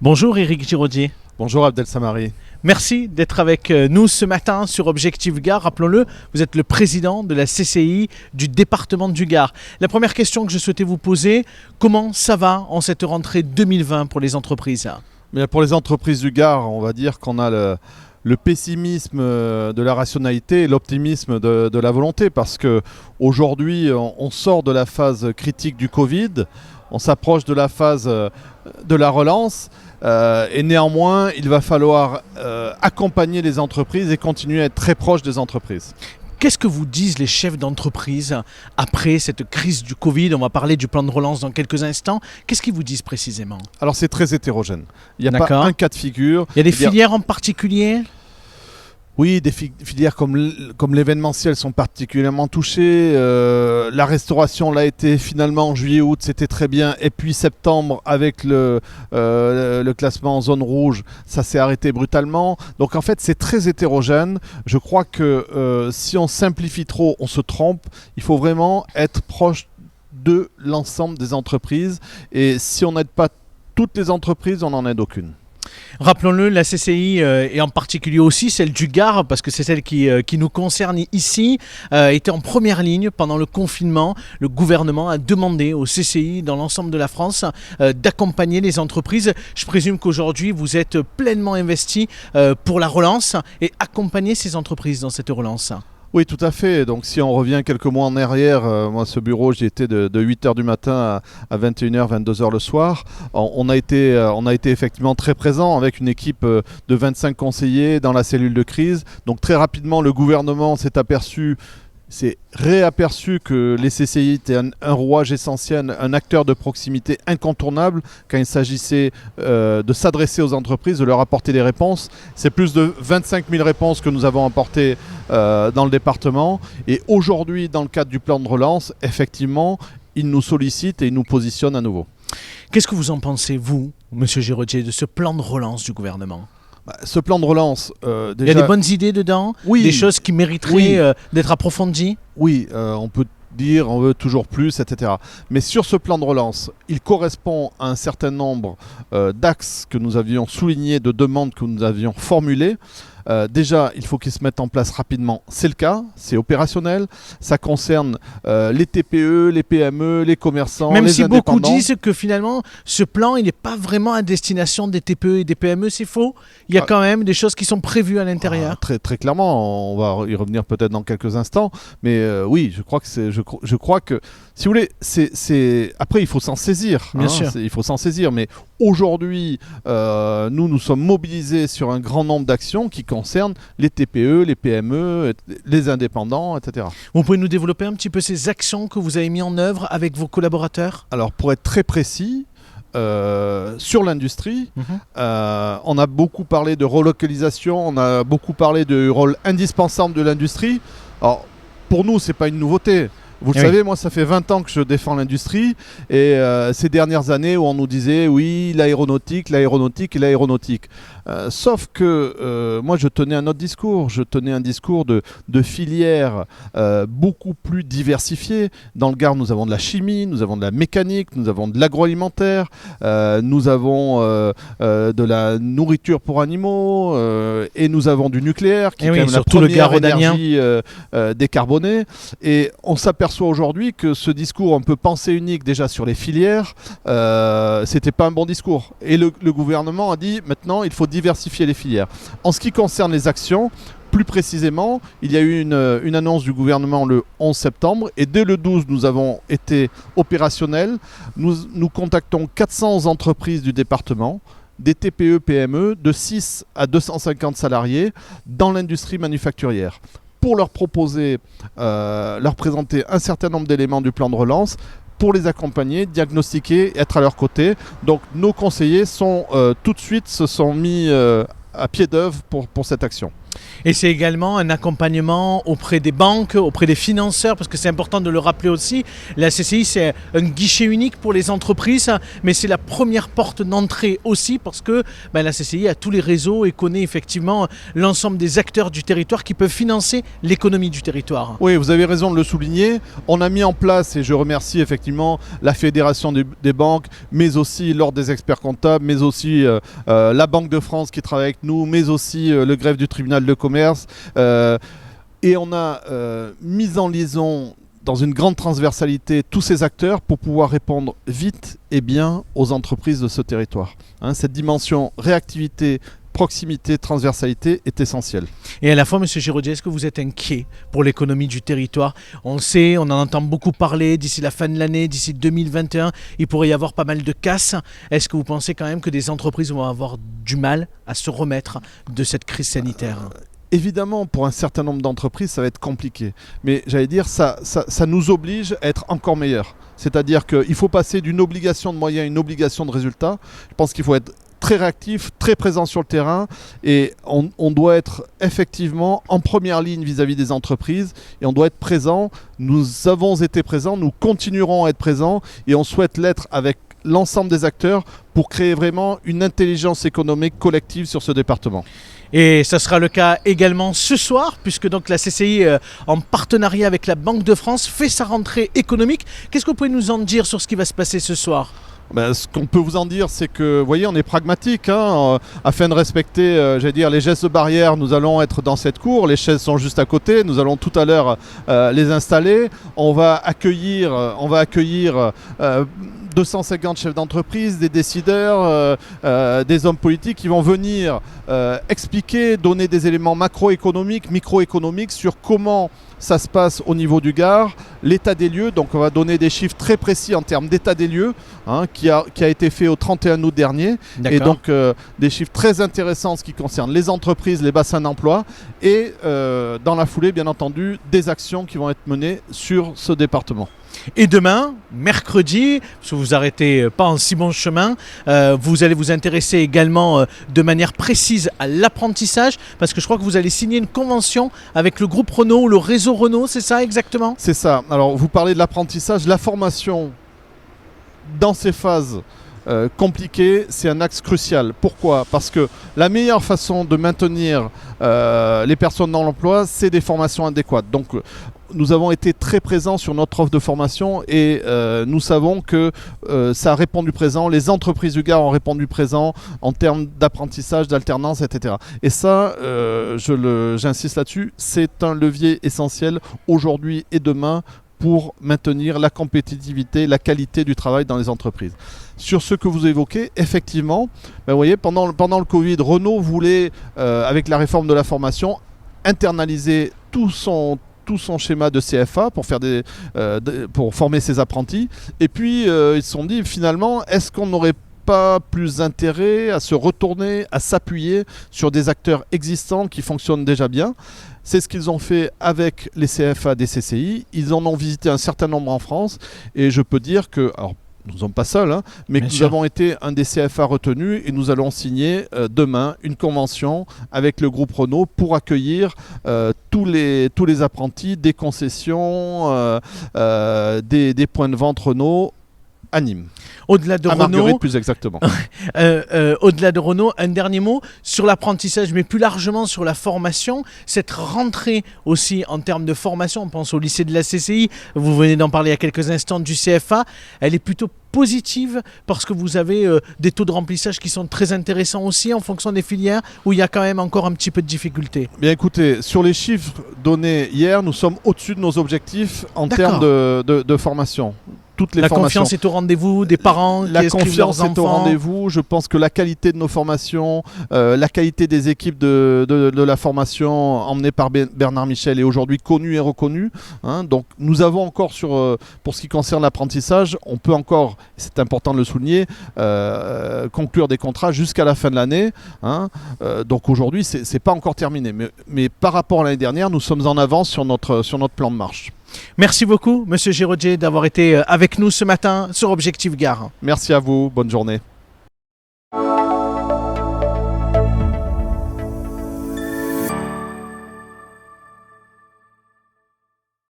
Bonjour Éric Giraudier. Bonjour Abdel Samari. Merci d'être avec nous ce matin sur Objectif Gare. Rappelons-le, vous êtes le président de la CCI du département du Gard. La première question que je souhaitais vous poser, comment ça va en cette rentrée 2020 pour les entreprises ? Mais pour les entreprises du Gard, on va dire qu'on a le pessimisme de la rationalité et l'optimisme de la volonté, parce qu'aujourd'hui on sort de la phase critique du Covid, on s'approche de la phase de la relance. Et néanmoins, il va falloir accompagner les entreprises et continuer à être très proche des entreprises. Qu'est-ce que vous disent les chefs d'entreprise après cette crise du Covid ? On va parler du plan de relance dans quelques instants. Qu'est-ce qu'ils vous disent précisément ? Alors c'est très hétérogène. Il n'y a pas un cas de figure. Il y a des filières en particulier ? Oui, des filières comme l'événementiel sont particulièrement touchées. La restauration l'a été finalement en juillet-août, c'était très bien. Et puis septembre, avec le classement en zone rouge, ça s'est arrêté brutalement. Donc en fait, c'est très hétérogène. Je crois que si on simplifie trop, on se trompe. Il faut vraiment être proche de l'ensemble des entreprises. Et si on n'aide pas toutes les entreprises, on n'en aide aucune. Rappelons-le, la CCI et en particulier aussi celle du Gard, parce que c'est celle qui nous concerne ici, était en première ligne pendant le confinement. Le gouvernement a demandé aux CCI dans l'ensemble de la France d'accompagner les entreprises. Je présume qu'aujourd'hui vous êtes pleinement investi pour la relance et accompagner ces entreprises dans cette relance. Oui, tout à fait. Donc si on revient quelques mois en arrière, moi ce bureau j'y étais de 8h du matin à 21h, 22h le soir. On a été effectivement très présent avec une équipe de 25 conseillers dans la cellule de crise. Donc très rapidement le gouvernement s'est réaperçu que les CCI étaient un rouage essentiel, un acteur de proximité incontournable quand il s'agissait de s'adresser aux entreprises, de leur apporter des réponses. C'est plus de 25 000 réponses que nous avons apportées dans le département. Et aujourd'hui, dans le cadre du plan de relance, effectivement, ils nous sollicitent et ils nous positionnent à nouveau. Qu'est-ce que vous en pensez, vous, Monsieur Giraudier, de ce plan de relance du gouvernement ? Ce plan de relance, déjà... Il y a des bonnes idées dedans, oui, des choses qui mériteraient d'être approfondies. Oui, on peut dire on veut toujours plus, etc. Mais sur ce plan de relance, il correspond à un certain nombre d'axes que nous avions soulignés, de demandes que nous avions formulées. Déjà, il faut qu'ils se mettent en place rapidement. C'est le cas, c'est opérationnel. Ça concerne les TPE, les PME, les commerçants, même les si indépendants. Beaucoup disent que finalement, ce plan, il n'est pas vraiment à destination des TPE et des PME, c'est faux. Il y a quand même des choses qui sont prévues à l'intérieur. Très, très clairement, on va y revenir peut-être dans quelques instants. Mais oui, je crois que si vous voulez, après il faut s'en saisir. Bien sûr. Il faut s'en saisir. Mais aujourd'hui, nous sommes mobilisés sur un grand nombre d'actions qui concernent les TPE, les PME, les indépendants, etc. Vous pouvez nous développer un petit peu ces actions que vous avez mises en œuvre avec vos collaborateurs ? Alors pour être très précis, sur l'industrie, on a beaucoup parlé de relocalisation, on a beaucoup parlé du rôle indispensable de l'industrie. Alors pour nous, c'est pas une nouveauté. Vous le savez, moi ça fait 20 ans que je défends l'industrie et ces dernières années où on nous disait oui, l'aéronautique. Sauf que moi je tenais un autre discours, je tenais un discours de filières beaucoup plus diversifiées. Dans le Gard, nous avons de la chimie, nous avons de la mécanique, nous avons de l'agroalimentaire, nous avons de la nourriture pour animaux et nous avons du nucléaire qui est quand même la première énergie décarbonée. Et on s'aperçoit aujourd'hui que ce discours un peu pensée unique déjà sur les filières, c'était pas un bon discours. Et le gouvernement a dit maintenant il faut diversifier les filières. En ce qui concerne les actions, plus précisément, il y a eu une annonce du gouvernement le 11 septembre et dès le 12, nous avons été opérationnels. Nous contactons 400 entreprises du département, des TPE-PME de 6 à 250 salariés dans l'industrie manufacturière, pour leur proposer, leur présenter un certain nombre d'éléments du plan de relance, pour les accompagner, diagnostiquer, être à leur côté. Donc nos conseillers tout de suite se sont mis à pied d'œuvre pour cette action. Et c'est également un accompagnement auprès des banques, auprès des financeurs, parce que c'est important de le rappeler aussi. La CCI, c'est un guichet unique pour les entreprises, mais c'est la première porte d'entrée aussi, parce que la CCI a tous les réseaux et connaît effectivement l'ensemble des acteurs du territoire qui peuvent financer l'économie du territoire. Oui, vous avez raison de le souligner. On a mis en place, et je remercie effectivement la Fédération des banques, mais aussi l'Ordre des experts comptables, mais aussi la Banque de France qui travaille avec nous, mais aussi le greffe du tribunal de commerce. Et on a mis en liaison dans une grande transversalité tous ces acteurs pour pouvoir répondre vite et bien aux entreprises de ce territoire. Cette dimension réactivité, proximité, transversalité est essentielle. Et à la fois, M. Giraudier, est-ce que vous êtes inquiet pour l'économie du territoire? On le sait, on en entend beaucoup parler, d'ici la fin de l'année, d'ici 2021, il pourrait y avoir pas mal de casse. Est-ce que vous pensez quand même que des entreprises vont avoir du mal à se remettre de cette crise sanitaire? Évidemment, pour un certain nombre d'entreprises, ça va être compliqué. Mais j'allais dire, ça nous oblige à être encore meilleurs. C'est-à-dire qu'il faut passer d'une obligation de moyens à une obligation de résultats. Je pense qu'il faut être très réactif, très présent sur le terrain et on doit être effectivement en première ligne vis-à-vis des entreprises et on doit être présent. Nous avons été présents, nous continuerons à être présents et on souhaite l'être avec l'ensemble des acteurs pour créer vraiment une intelligence économique collective sur ce département. Et ça sera le cas également ce soir, puisque donc la CCI, en partenariat avec la Banque de France, fait sa rentrée économique. Qu'est-ce que vous pouvez nous en dire sur ce qui va se passer ce soir ? Ce qu'on peut vous en dire, c'est que, vous voyez, on est pragmatique. Afin de respecter, les gestes barrières, nous allons être dans cette cour. Les chaises sont juste à côté. Nous allons tout à l'heure les installer. On va accueillir 250 chefs d'entreprise, des décideurs, des hommes politiques qui vont venir expliquer, donner des éléments macroéconomiques, microéconomiques sur comment ça se passe au niveau du Gard, l'état des lieux. Donc on va donner des chiffres très précis en termes d'état des lieux qui a été fait au 31 août dernier. D'accord. Et donc des chiffres très intéressants en ce qui concerne les entreprises, les bassins d'emploi et dans la foulée bien entendu des actions qui vont être menées sur ce département. Et demain, mercredi, parce que vous arrêtez pas en si bon chemin, vous allez vous intéresser également de manière précise à l'apprentissage, parce que je crois que vous allez signer une convention avec le groupe Renault, le réseau Renault, c'est ça exactement ? C'est ça. Alors vous parlez de l'apprentissage, la formation dans ces phases compliquées, c'est un axe crucial. Pourquoi ? Parce que la meilleure façon de maintenir les personnes dans l'emploi, c'est des formations adéquates. Donc nous avons été très présents sur notre offre de formation et nous savons que ça a répondu présent. Les entreprises du Gard ont répondu présent en termes d'apprentissage, d'alternance, etc. Et ça, j'insiste là-dessus, c'est un levier essentiel aujourd'hui et demain pour maintenir la compétitivité, la qualité du travail dans les entreprises. Sur ce que vous évoquez, effectivement, vous voyez, pendant le Covid, Renault voulait, avec la réforme de la formation, internaliser tout son schéma de CFA pour former ses apprentis. Et puis, ils se sont dit, finalement, est-ce qu'on n'aurait pas plus intérêt à se retourner, à s'appuyer sur des acteurs existants qui fonctionnent déjà bien ? C'est ce qu'ils ont fait avec les CFA des CCI. Ils en ont visité un certain nombre en France. Et je peux dire que... Alors, nous ne sommes pas seuls, mais que nous avons été un des CFA retenus et nous allons signer demain une convention avec le groupe Renault pour accueillir tous les apprentis des concessions, des points de vente Renault à Nîmes. Au-delà de à Renault, Marguerite plus exactement. Au-delà de Renault, un dernier mot sur l'apprentissage, mais plus largement sur la formation. Cette rentrée aussi en termes de formation, on pense au lycée de la CCI, vous venez d'en parler il y a quelques instants du CFA, elle est plutôt positive parce que vous avez des taux de remplissage qui sont très intéressants aussi en fonction des filières où il y a quand même encore un petit peu de difficultés. Bien écoutez, sur les chiffres donnés hier, nous sommes au-dessus de nos objectifs en termes de formation. La confiance est au rendez-vous des parents qui inscrivent leurs enfants. La confiance est au rendez-vous. Je pense que la qualité de nos formations, la qualité des équipes de la formation emmenée par Bernard Michel est aujourd'hui connue et reconnue. Donc nous avons encore pour ce qui concerne l'apprentissage, on peut encore, c'est important de le souligner, conclure des contrats jusqu'à la fin de l'année. Donc aujourd'hui, c'est pas encore terminé. Mais par rapport à l'année dernière, nous sommes en avance sur notre plan de marche. Merci beaucoup, Monsieur Giraudier, d'avoir été avec nous ce matin sur Objectif Gard. Merci à vous, bonne journée.